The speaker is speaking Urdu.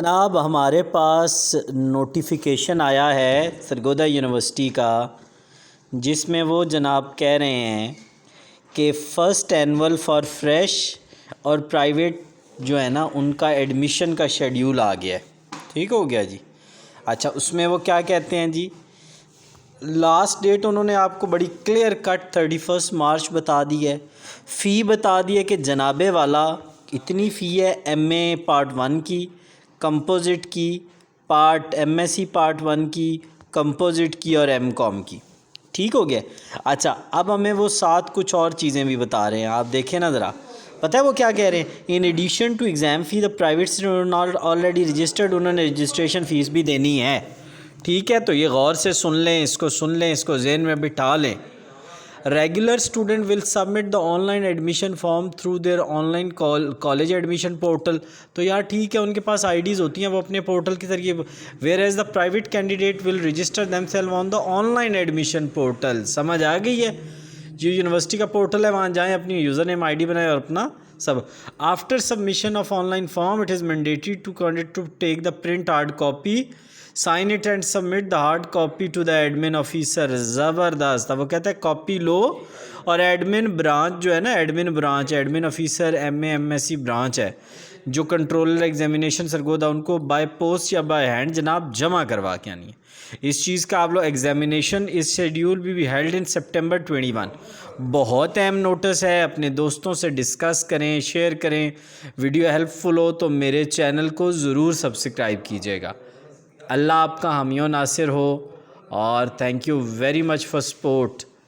جناب ہمارے پاس نوٹیفیکیشن آیا ہے سرگودا یونیورسٹی کا، جس میں وہ جناب کہہ رہے ہیں کہ فرسٹ اینول فار فریش اور پرائیویٹ جو ہے نا ان کا ایڈمیشن کا شیڈیول آ گیا ہے۔ ٹھیک ہو گیا جی۔ اچھا، اس میں وہ کیا کہتے ہیں جی، لاسٹ ڈیٹ انہوں نے آپ کو بڑی کلیئر کٹ 31 مارچ بتا دی ہے۔ فی بتا دی ہے کہ جناب والا اتنی فی ہے ایم اے پارٹ 1 کی، کمپوزٹ کی، ایم ایس سی پارٹ 1 کی، کمپوزٹ کی اور ایم کام کی۔ ٹھیک ہو گیا۔ اچھا، اب ہمیں وہ ساتھ کچھ اور چیزیں بھی بتا رہے ہیں، آپ دیکھیں نا ذرا۔ پتہ ہے وہ کیا کہہ رہے ہیں؟ ان ایڈیشن ٹو ایگزام فی دا پرائیویٹ آلریڈی رجسٹرڈ، انہوں نے رجسٹریشن فیس بھی دینی ہے۔ ٹھیک ہے، تو یہ غور سے سن لیں، اس کو ذہن میں بٹھا لیں۔ Regular student will submit the on line admission form through their on line college admission portal. تو یار ٹھیک ہے، ان کے پاس آئی ڈیز ہوتی ہیں، وہ اپنے پورٹل کے ذریعے۔ Where as the private candidate will register them self on the on line admission portal. سمجھ آ گئی ہے؟ جو یونیورسٹی کا پورٹل ہے وہاں جائیں، اپنی یوزر نیم آئی ڈی بنائیں اور اپنا سب۔ After submission of online form it is mandatory to candidate to take the print hard copy, sign it and submit the hard copy to the admin officer. زبردست۔ وہ کہتا ہے کاپی لو اور ایڈمن برانچ جو ہے نا، admin officer M S C branch ہے جو کنٹرولر ایگزامینیشن سرگودا، ان کو بائی پوسٹ یا بائی ہینڈ جناب جمع کروا کے آنی ہے اس چیز کا۔ آپ لوگ ایگزامینیشن از شیڈیول بھی ہیلڈ ان سپٹمبر 21۔ بہت اہم نوٹس ہے، اپنے دوستوں سے ڈسکس کریں، شیئر کریں۔ ویڈیو ہیلپ فل ہو تو میرے چینل کو ضرور سبسکرائب کیجیے گا۔ اللہ آپ کا حامی و ناصر ہو، اور thank you very much for support.